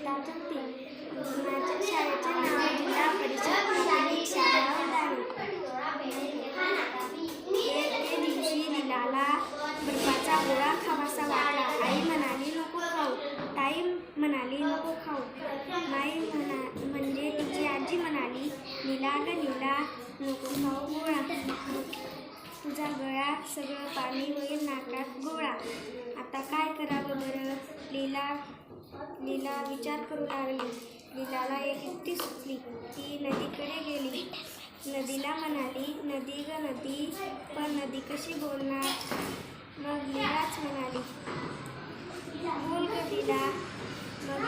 शेतात होती. शाळेचे नाव जिल्हा परिषद प्राथमिक शाळा उदाहरण. एके दिवशी लीलाला बर्फाचा गोळा खावासा वाटला. आई म्हणाली नको खाऊ. ताई म्हणाली नको खाऊ. माई म्हणजे तिची आजी म्हणाली लीला ग लीला नको खाऊ गोळा. तुझा गळा सगळं पाणी होईल नाकात गोळा. आता काय करावं बरं. लीला विचार करू लागली. लीलाला एक युक्ती सुचली. ती नदीकडे गेली. नदीला म्हणाली नदी ग नदी. पण नदी कशी बोलणार. मग लीलाच म्हणाली बोल ग लीला. मग